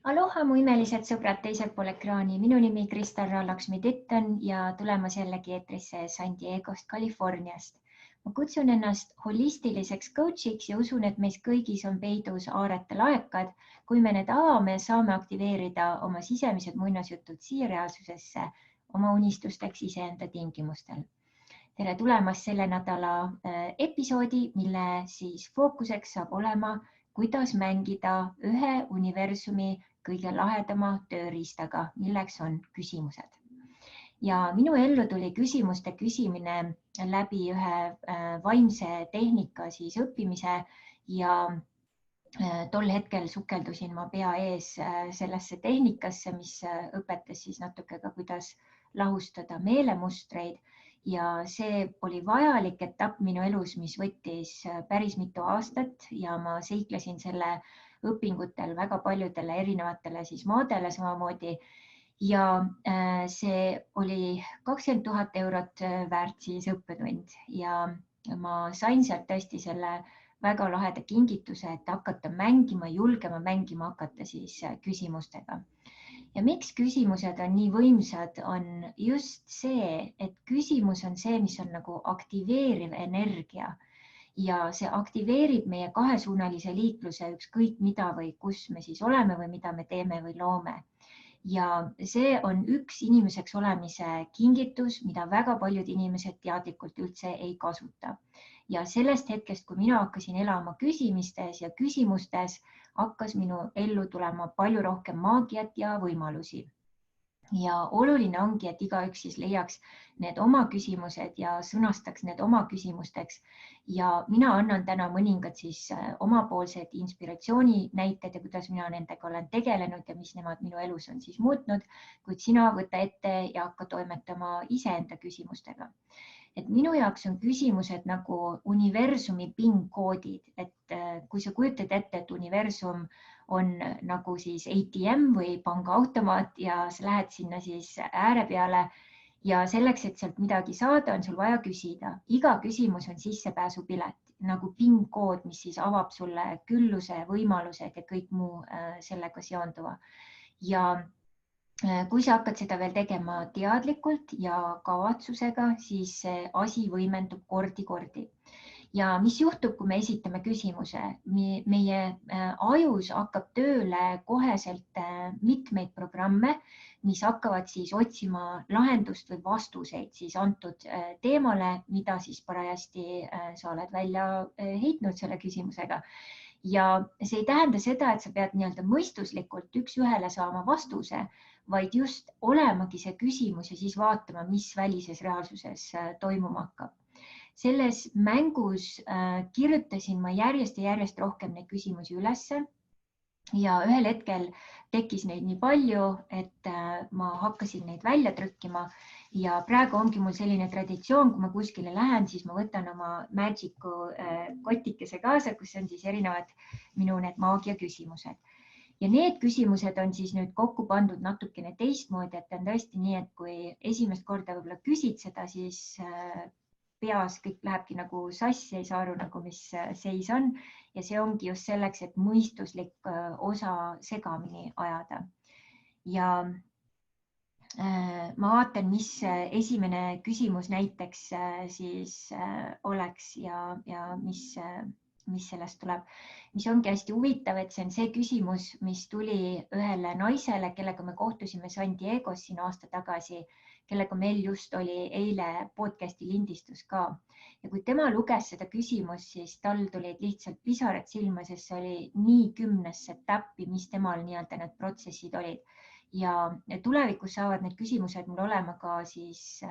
Aloha, mu imelised sõbrad teisel pool ekraani. Minu nimi Kristal Raalaksmi-Titton ja tulemas jällegi eetrisse San Diegost, Californiast. Ma kutsun ennast holistiliseks coachiks ja usun, et meis kõigis on peidus aarete laekad. Kui me need avame, saame aktiveerida oma sisemised muinasjutud siia reaalsusesse oma unistusteks iseenda tingimustel. Tere tulemast selle nädala episoodi, mille siis fookuseks saab olema, kuidas mängida ühe universumi kõige lahedama tööriistaga, milleks on küsimused. Ja minu ellu tuli küsimuste küsimine läbi ühe vaimse tehnika siis õppimise ja tol hetkel sukeldusin ma pea ees sellesse tehnikasse, mis õpetas siis natuke ka, kuidas lahustada meelemustreid. Ja see oli vajalik etapp minu elus, mis võttis päris mitu aastat ja ma seiklesin selle õpingutel väga paljudele erinevatele siis maadele samamoodi. Ja see oli 20 000 eurot väärt siis õppetund ja ma sain sealt tõesti selle väga laheda kingituse, et hakata mängima, julgema mängima hakata siis küsimustega. Ja miks küsimused on nii võimsad, on just see, et küsimus on see, mis on nagu aktiveeriv energia ja see aktiveerib meie kahesuunalise liikluse ükskõik mida või kus me siis oleme või mida me teeme või loome. Ja see on üks inimeseks olemise kingitus, mida väga paljud inimesed teadlikult üldse ei kasuta. Ja sellest hetkest, kui mina hakkasin elama küsimistes ja küsimustes, hakkas minu ellu tulema palju rohkem maagiat ja võimalusi. Ja oluline ongi, et igaüks siis leiaks need oma küsimused ja sõnastaks need oma küsimusteks. Ja mina annan täna mõningad siis omapoolsed inspiratsiooni näited ja kuidas mina nendega olen tegelenud ja mis nemad minu elus on siis muutnud, kuid sina võta ette ja hakka toimetama iseenda küsimustega. Et minu jaoks on küsimused nagu universumi PIN-koodid, et kui sa kujutad ette, et universum on nagu siis ATM või pangaautomaat ja sa lähed sinna siis ääre peale ja selleks, et sealt midagi saada, on sul vaja küsida. Iga küsimus on sissepääsupilet, nagu PIN-kood, mis siis avab sulle külluse, võimalused ja kõik muu sellega seonduva. Ja kui sa hakkad seda veel tegema teadlikult ja kavatsusega, siis see asi võimendub kordi. Ja mis juhtub, kui me esitame küsimuse? Meie ajus hakkab tööle koheselt mitmeid programme, mis hakkavad siis otsima lahendust või vastuseid siis antud teemale, mida siis parajasti sa oled välja heitnud selle küsimusega. Ja see ei tähenda seda, et sa pead nii-öelda mõistuslikult üks-ühele saama vastuse, vaid just olemagi see küsimus ja siis vaatama, mis välises reaalsuses toimuma hakkab. Selles mängus kirjutasin ma järjest ja järjest rohkem neid küsimusi ülesse ja ühel hetkel tekkis neid nii palju, et ma hakkasin neid välja trükkima ja praegu ongi mul selline traditsioon, kui ma kuskile lähen, siis ma võtan oma Magicu kotikese kaasa, kus on siis erinevad minu need maagia küsimused. Ja need küsimused on siis nüüd kokku pandud natukene teistmoodi, et on tõesti nii, et kui esimest korda võib-olla küsid seda, siis peas kõik lähebki nagu sassi, ei saa aru nagu, mis seis on. Ja see ongi just selleks, et mõistuslik osa segamini ajada. Ja ma vaatan, mis esimene küsimus näiteks siis oleks ja mis sellest tuleb. Mis ongi hästi huvitav, et see on see küsimus, mis tuli ühele naisele, kellega me kohtusime San Diegos siin aasta tagasi, kellega meil just oli eile podcasti lindistus ka. Ja kui tema luges seda küsimust, siis tal tulid lihtsalt pisarad silma, sest see oli nii 10 etappi, mis temal nii-öelda need protsessid olid. Ja tulevikus saavad need küsimused mul olema ka siis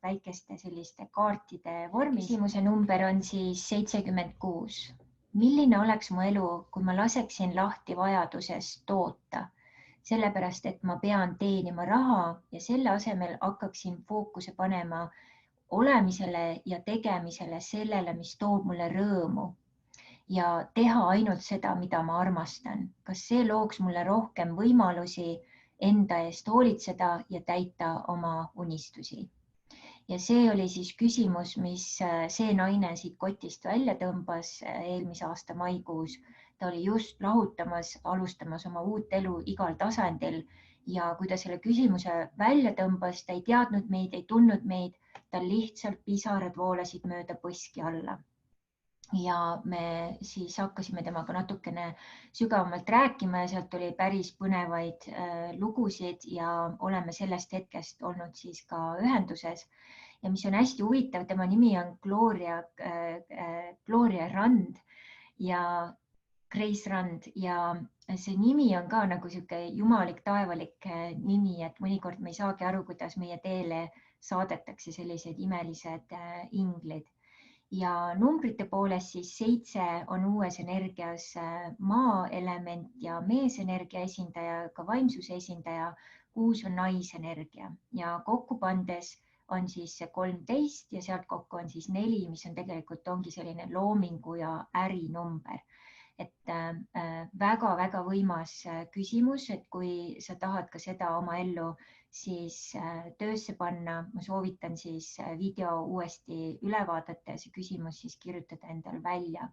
väikeste selliste kaartide vormis. Küsimuse number on siis 76. Milline oleks mu elu, kui ma laseksin lahti vajadusest toota? Sellepärast, et ma pean teenima raha ja selle asemel hakkaksin fookuse panema olemisele ja tegemisele sellele, mis toob mulle rõõmu ja teha ainult seda, mida ma armastan. Kas see looks mulle rohkem võimalusi enda eest hoolitseda ja täita oma unistusi? Ja see oli siis küsimus, mis see naine siit kotist välja tõmbas eelmise aasta maikuus. ta oli just lahutamas, alustamas oma uut elu igal tasandil ja kui ta selle küsimuse välja tõmbas, ta ei teadnud meid, ei tundnud meid, tal lihtsalt pisarad voolasid mööda põski alla. Ja me siis hakkasime temaga natukene sügavamalt rääkima ja sealt tuli päris põnevaid lugusid ja oleme sellest hetkest olnud siis ka ühenduses. Ja mis on hästi huvitav, tema nimi on Gloria Rand ja Grace Rand ja see nimi on ka nagu sihuke jumalik, taevalik nimi, et mõnikord me ei saagi aru, kuidas meie teele saadetakse sellised imelised inglid. Ja numbrite poolest siis 7 on uues energias maa-element ja meesenergia esindaja, ka vaimsuse esindaja, 6 on naisenergia ja kokku pandes on siis see 13 ja sealt kokku on siis 4, mis on tegelikult ongi selline loomingu ja ärinumber. Et väga-väga võimas küsimus, et kui sa tahad ka seda oma ellu siis töösse panna, ma soovitan siis video uuesti üle vaadata ja see küsimus siis kirjutada endal välja.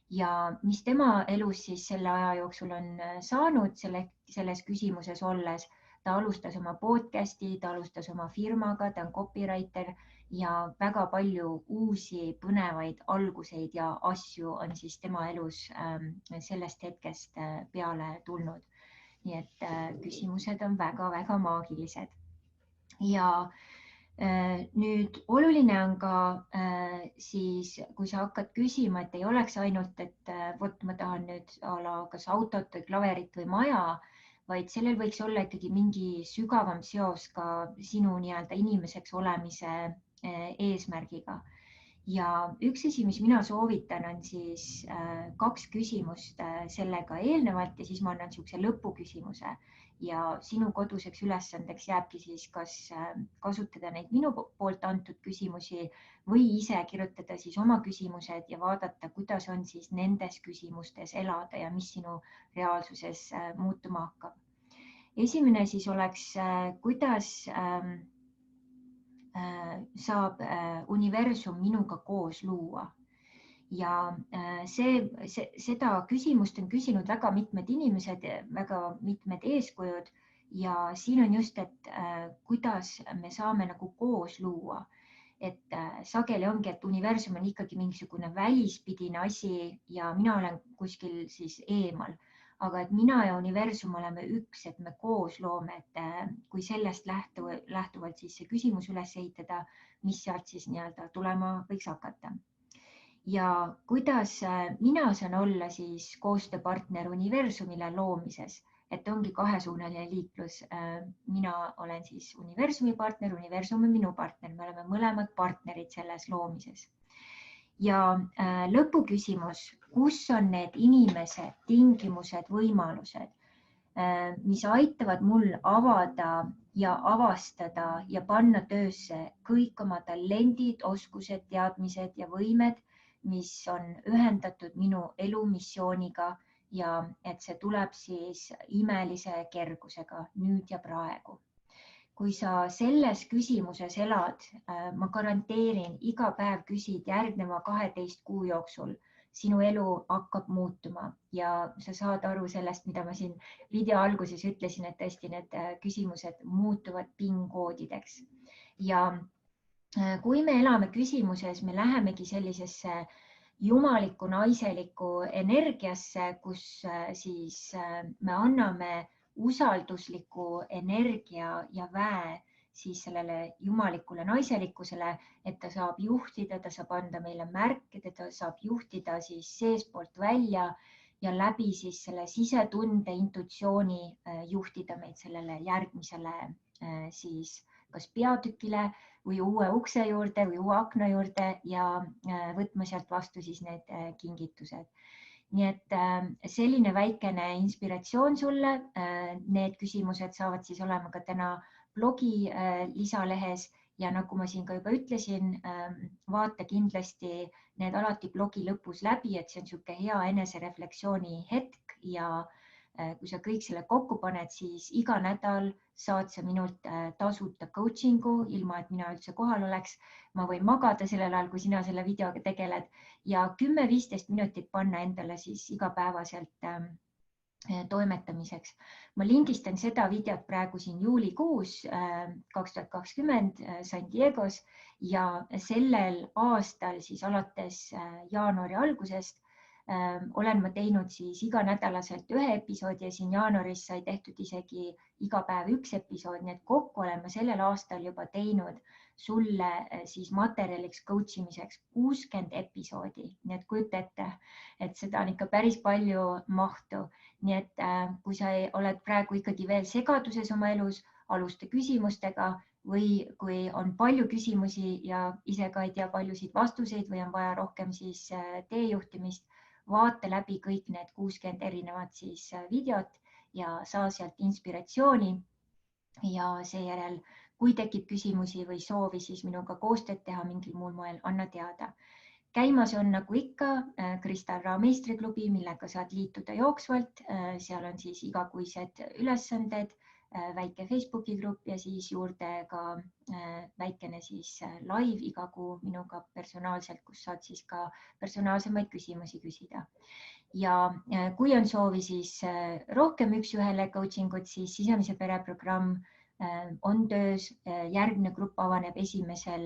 Ja mis tema elus siis selle aja jooksul on saanud selles küsimuses olles, ta alustas oma podcasti, ta alustas oma firmaga, ta on copywriter ja väga palju uusi põnevaid alguseid ja asju on siis tema elus sellest hetkest peale tulnud. Nii et küsimused on väga-väga maagilised. Ja nüüd oluline on ka siis, kui sa hakkad küsima, et ei oleks ainult, et vot ma tahan nüüd kas autot või klaverit või maja, vaid sellel võiks olla ikkagi mingi sügavam seos ka sinu nii-öelda inimeseks olemise eesmärgiga. Ja üks asi, mis mina soovitan, on siis 2 küsimust sellega eelnevalt ja siis ma annan niisuguse lõpuküsimuse ja sinu koduseks ülesandeks jääbki siis kas kasutada neid minu poolt antud küsimusi või ise kirjutada siis oma küsimused ja vaadata, kuidas on siis nendes küsimustes elada ja mis sinu reaalsuses muutuma hakkab. Esimene siis oleks, kuidas saab universum minuga koos luua. Ja seda küsimust on küsinud väga mitmed inimesed, väga mitmed eeskujud ja siin on just, et kuidas me saame nagu koos luua. Et sageli ongi, et universum on ikkagi mingisugune välispidine asi ja mina olen kuskil siis eemal. Aga et mina ja universum oleme üks, et me koos loome, et kui sellest lähtuvalt siis see küsimus üles ehitada, mis sealt siis nii-öelda tulema võiks hakata. Ja kuidas mina saan olla siis koostööpartner universumile loomises, et ongi kahesuunaline liiklus. Mina olen siis universumi partner, universum on minu partner, me oleme mõlemad partnerid selles loomises. Ja lõpuküsimus, kus on need inimesed, tingimused, võimalused, mis aitavad mul avada ja avastada ja panna töösse kõik oma talendid, oskused, teadmised ja võimed, mis on ühendatud minu elumissiooniga ja et see tuleb siis imelise kergusega nüüd ja praegu. Kui sa selles küsimuses elad, ma garanteerin, iga päev küsid järgneva 12 kuu jooksul, sinu elu hakkab muutuma ja sa saad aru sellest, mida ma siin video alguses ütlesin, et tõesti need küsimused muutuvad PIN-koodideks. Ja kui me elame küsimuses, me lähemegi sellisesse jumaliku naiseliku energiasse, kus siis me anname usaldusliku energia ja väe siis sellele jumalikule naiselikkusele, et ta saab juhtida, ta saab anda meile märke, ta saab juhtida siis seespoolt välja ja läbi siis selle sisetunde, intuitsiooni juhtida meid sellele järgmisele siis kas peatükile või uue ukse juurde või uue akna juurde ja võtma sealt vastu siis need kingitused. Nii et selline väikene inspiratsioon sulle. Need küsimused saavad siis olema ka täna blogi lisalehes ja nagu ma siin ka juba ütlesin, vaata kindlasti need alati blogi lõpus läbi, et see on niisugune hea eneserefleksiooni hetk ja kui sa kõik selle kokku paned, siis iga nädal saad sa minult tasuta coaching'u, ilma et mina üldse kohal oleks. Ma võin magada sellel ajal, kui sina selle videoga tegeled ja 10-15 minutit panna endale siis igapäevaselt toimetamiseks. Ma lindistan seda videot praegu siin juulikuus 2020 San Diego's ja sellel aastal siis alates jaanuari algusest olen ma teinud siis iganädalaselt ühe episoodi ja siin jaanuaris sai tehtud isegi iga päev üks episood, nii et kokku olen ma sellel aastal juba teinud sulle siis materjaliks coach imiseks 60 episoodi, nii et kujuta ette, et seda on ikka päris palju mahtu. Nii et kui sa oled praegu ikkagi veel segaduses oma elus, alusta küsimustega või kui on palju küsimusi ja ise ka ei tea paljusid vastuseid või on vaja rohkem siis teejuhtimist, vaata läbi kõik need 60 erinevat siis videot ja saa sealt inspiratsiooni ja seejärel, kui tekib küsimusi või soovi, siis minuga koostööd teha mingil muul moel, anna teada. Käimas on nagu ikka Kristal Rao meistriklubi, millega saad liituda jooksvalt. Seal on siis igakuised ülesanded, väike Facebooki grupp ja siis juurde ka väikene siis live iga kuu minuga personaalselt, kus saad siis ka personaalsemaid küsimusi küsida. Ja kui on soovi siis rohkem üks-ühele coaching ut, siis sisemise pere programm on töös. Järgmine grupp avaneb 1.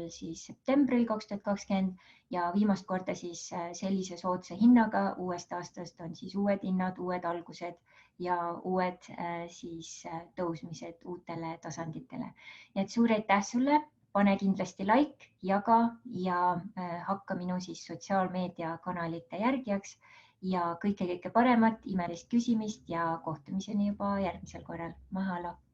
siis septembril 2020 ja viimast korda siis sellise soodsa hinnaga. Uuest aastast on siis uued hinnad, uued algused ja uued siis tõusmised uutele tasanditele. Nii et suur aitäh sulle, pane kindlasti like, jaga ja hakka minu siis sotsiaalmeedia kanalite järgijaks ja kõike paremat, imelist küsimist ja kohtumiseni juba järgmisel korral. Mahalo!